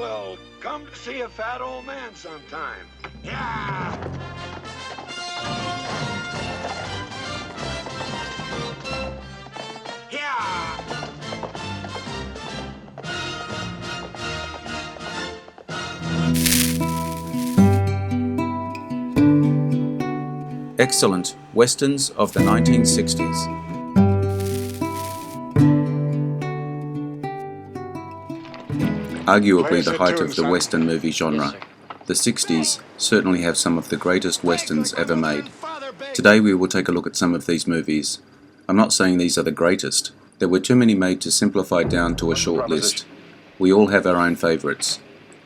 Well, come to see a fat old man sometime. Yeah! Yeah! Excellent Westerns of the 1960s. Arguably the height of the Western movie genre, the 60s certainly have some of the greatest Westerns ever made. Today we will take a look at some of these movies. I'm not saying these are the greatest. There were too many made to simplify down to a short list. We all have our own favourites.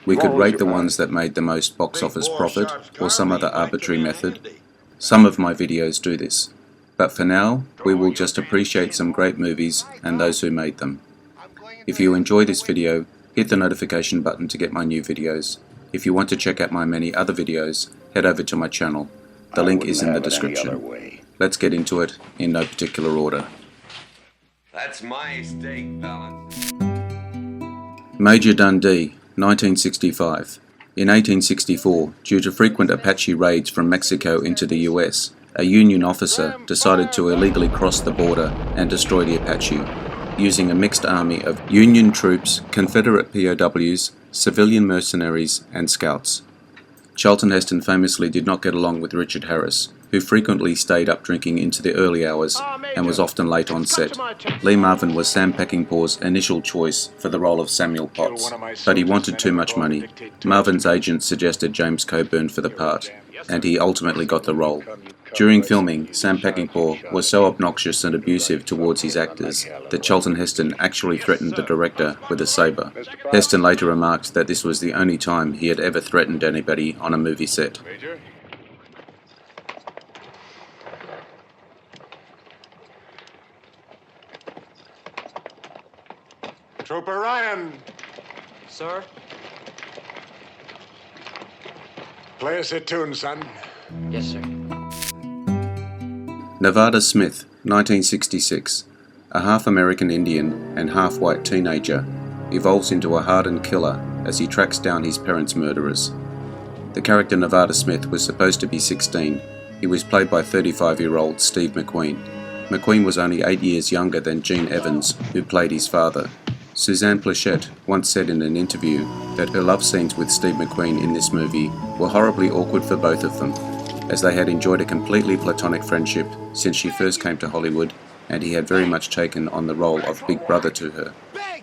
We could rate the ones that made the most box office profit, or some other arbitrary method. Some of my videos do this. But for now, we will just appreciate some great movies and those who made them. If you enjoy this video, hit the notification button to get my new videos. If you want to check out my many other videos, head over to my channel. The link is in the description. Let's get into it in no particular order. That's my steak, Valance. Major Dundee, 1965. In 1864, due to frequent Apache raids from Mexico into the US, a Union officer decided to illegally cross the border and destroy the Apache, using a mixed army of Union troops, Confederate POWs, civilian mercenaries, and scouts. Charlton Heston famously did not get along with Richard Harris, who frequently stayed up drinking into the early hours and was often late on set. Lee Marvin was Sam Peckinpah's initial choice for the role of Samuel Potts, but he wanted too much money. Marvin's agent suggested James Coburn for the part, and he ultimately got the role. During filming, Sam Peckinpah was so obnoxious and abusive towards his actors that Charlton Heston actually threatened the director with a saber. Heston later remarked that this was the only time he had ever threatened anybody on a movie set. Trooper Ryan. Sir? Play us a tune, son. Yes, sir. Nevada Smith, 1966. A half-American Indian and half-white teenager evolves into a hardened killer as he tracks down his parents' murderers. The character Nevada Smith was supposed to be 16. He was played by 35-year-old Steve McQueen. McQueen was only 8 years younger than Gene Evans, who played his father. Suzanne Pleshette once said in an interview that her love scenes with Steve McQueen in this movie were horribly awkward for both of them, as they had enjoyed a completely platonic friendship since she first came to Hollywood, and he had very much taken on the role of big brother to her.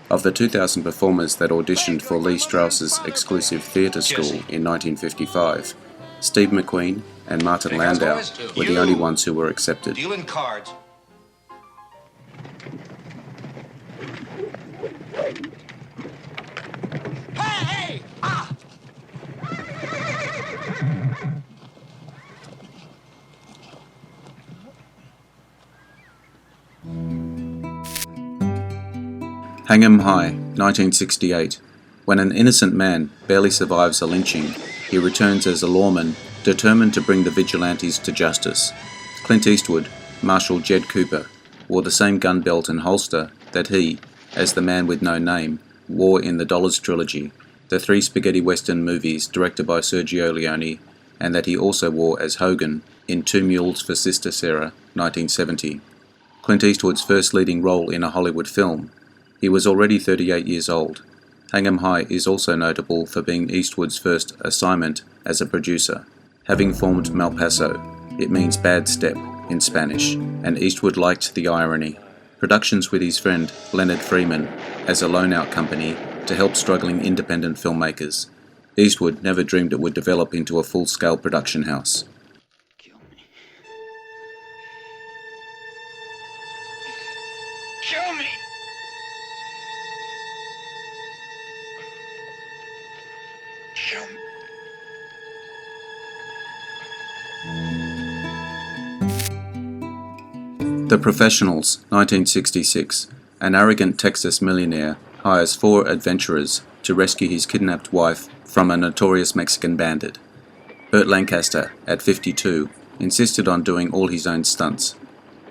Of the 2,000 performers that auditioned for Lee Strauss's exclusive theatre school in 1955, Steve McQueen and Martin Landau were the only ones who were accepted. Dealing cards. Hey! Ah! Hang 'em High, 1968. When an innocent man barely survives a lynching, he returns as a lawman, determined to bring the vigilantes to justice. Clint Eastwood, Marshal Jed Cooper, wore the same gun belt and holster that he, as the man with no name, wore in the Dollars trilogy, the three spaghetti western movies directed by Sergio Leone, and that he also wore as Hogan in Two Mules for Sister Sarah, 1970. Clint Eastwood's first leading role in a Hollywood film. He was already 38 years old. Hang 'em High is also notable for being Eastwood's first assignment as a producer. Having formed Malpaso, it means bad step in Spanish, and Eastwood liked the irony. Productions with his friend Leonard Freeman as a loan-out company to help struggling independent filmmakers. Eastwood never dreamed it would develop into a full-scale production house. Kill me. Kill me! Kill me. The Professionals, 1966. An arrogant Texas millionaire hires 4 adventurers to rescue his kidnapped wife from a notorious Mexican bandit. Burt Lancaster, at 52, insisted on doing all his own stunts.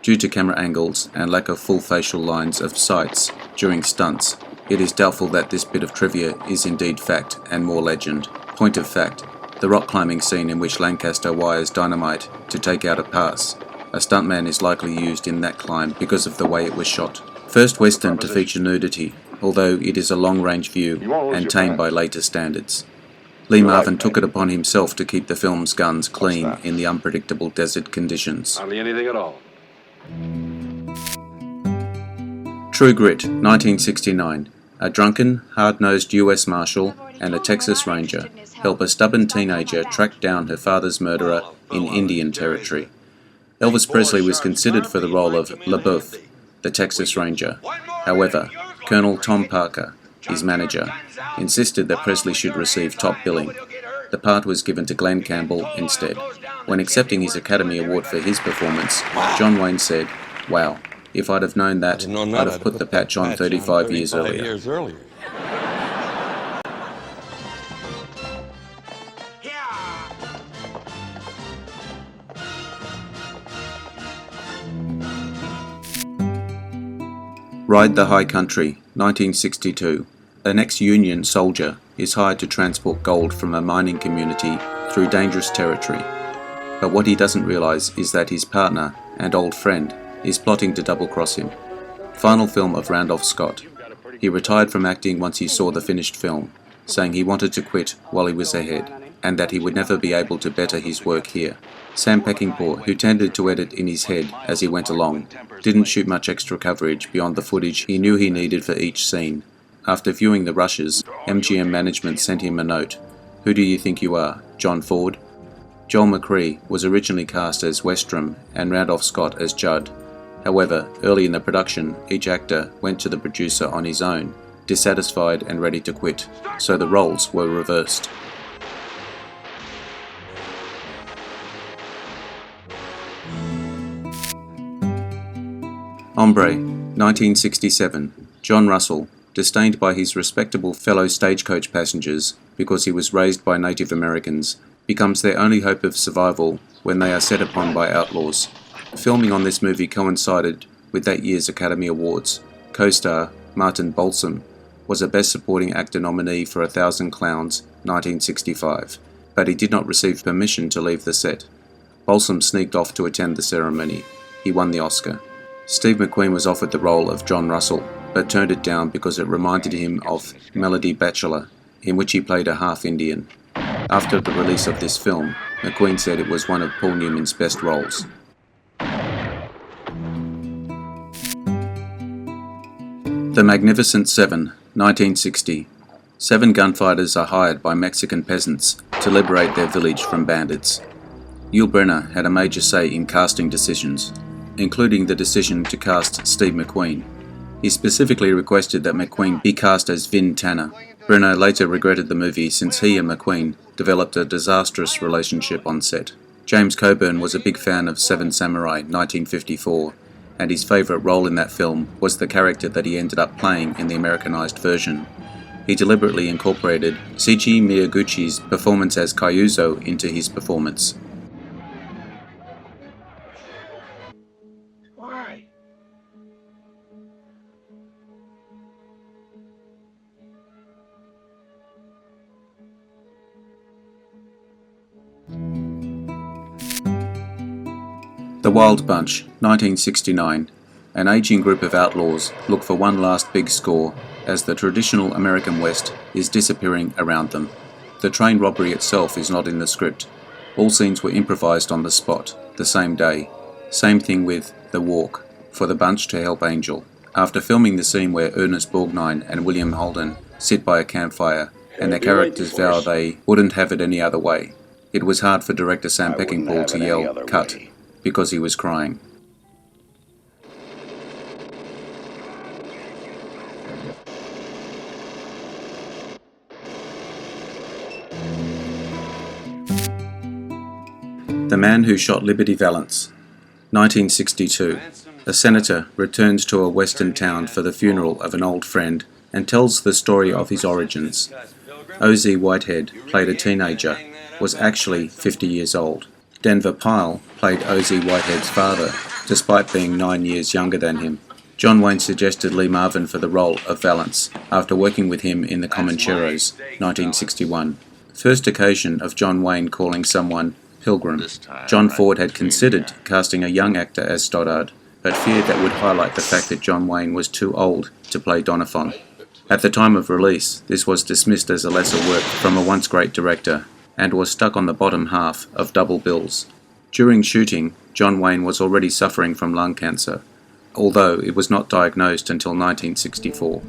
Due to camera angles and lack of full facial lines of sights during stunts, It is doubtful that this bit of trivia is indeed fact and more legend. Point of fact, the rock climbing scene in which Lancaster wires dynamite to take out a pass. A stuntman is likely used in that climb because of the way it was shot. First Western to feature nudity, although it is a long-range view and tamed by later standards. Lee Marvin took it upon himself to keep the film's guns clean in the unpredictable desert conditions. Hardly anything at all. True Grit, 1969. A drunken, hard-nosed US Marshal and a Texas Ranger help a stubborn teenager track down her father's murderer in Indian Territory. Elvis Presley was considered for the role of LaBeouf, the Texas Ranger. However, Colonel Tom Parker, his manager, insisted that Presley should receive top billing. The part was given to Glenn Campbell instead. When accepting his Academy Award for his performance, John Wayne said, "Wow, if I'd have known that, I'd have put the patch on 35 years earlier." Ride the High Country, 1962. An ex-Union soldier is hired to transport gold from a mining community through dangerous territory. But what he doesn't realise is that his partner and old friend is plotting to double-cross him. Final film of Randolph Scott. He retired from acting once he saw the finished film, saying he wanted to quit while he was ahead, and that he would never be able to better his work here. Sam Peckinpah, who tended to edit in his head as he went along, didn't shoot much extra coverage beyond the footage he knew he needed for each scene. After viewing the rushes, MGM management sent him a note. "Who do you think you are, John Ford?" Joel McCrea was originally cast as Westrom and Randolph Scott as Judd. However, early in the production, each actor went to the producer on his own, dissatisfied and ready to quit, so the roles were reversed. Hombre, 1967. John Russell, disdained by his respectable fellow stagecoach passengers because he was raised by Native Americans, becomes their only hope of survival when they are set upon by outlaws. Filming on this movie coincided with that year's Academy Awards. Co-star Martin Balsam was a Best Supporting Actor nominee for 1,000 Clowns, 1965, but he did not receive permission to leave the set. Balsam sneaked off to attend the ceremony. He won the Oscar. Steve McQueen was offered the role of John Russell, but turned it down because it reminded him of Melody Bachelor, in which he played a half-Indian. After the release of this film, McQueen said it was one of Paul Newman's best roles. The Magnificent Seven, 1960. 7 gunfighters are hired by Mexican peasants to liberate their village from bandits. Yul Brynner had a major say in casting decisions, including the decision to cast Steve McQueen. He specifically requested that McQueen be cast as Vin Tanner. Brynner later regretted the movie since he and McQueen developed a disastrous relationship on set. James Coburn was a big fan of Seven Samurai, 1954, and his favourite role in that film was the character that he ended up playing in the Americanized version. He deliberately incorporated Seiji Miyaguchi's performance as Kyuzo into his performance. Why? The Wild Bunch, 1969. An aging group of outlaws look for one last big score as the traditional American West is disappearing around them. The train robbery itself is not in the script. All scenes were improvised on the spot, the same day. Same thing with The Walk, for the bunch to help Angel. After filming the scene where Ernest Borgnine and William Holden sit by a campfire and their characters vow they wouldn't have it any other way, it was hard for director Sam Peckinpah to yell, "Cut," because he was crying. The Man Who Shot Liberty Valance, 1962. A senator returns to a western town for the funeral of an old friend and tells the story of his origins. O.Z. Whitehead, played a teenager, was actually 50 years old. Denver Pyle played O.Z. Whitehead's father, despite being 9 years younger than him. John Wayne suggested Lee Marvin for the role of Valance after working with him in The Comancheros, 1961. First occasion of John Wayne calling someone Pilgrim. John Ford had considered casting a young actor as Stoddard, but feared that would highlight the fact that John Wayne was too old to play Doniphan. At the time of release, this was dismissed as a lesser work from a once great director, and was stuck on the bottom half of double bills. During shooting, John Wayne was already suffering from lung cancer, although it was not diagnosed until 1964.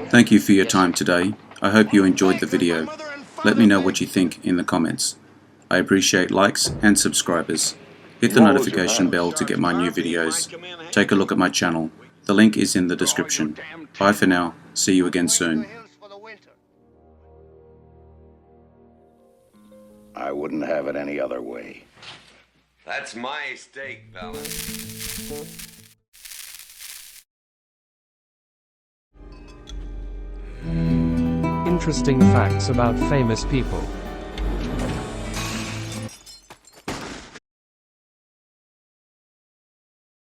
Thank you for your time today. I hope you enjoyed the video. Let me know what you think in the comments. I appreciate likes and subscribers. Hit the notification bell to get my new videos. Take a look at my channel. The link is in the description. Bye for now. See you again soon. I wouldn't have it any other way. That's my steak, Valance. Interesting facts about famous people.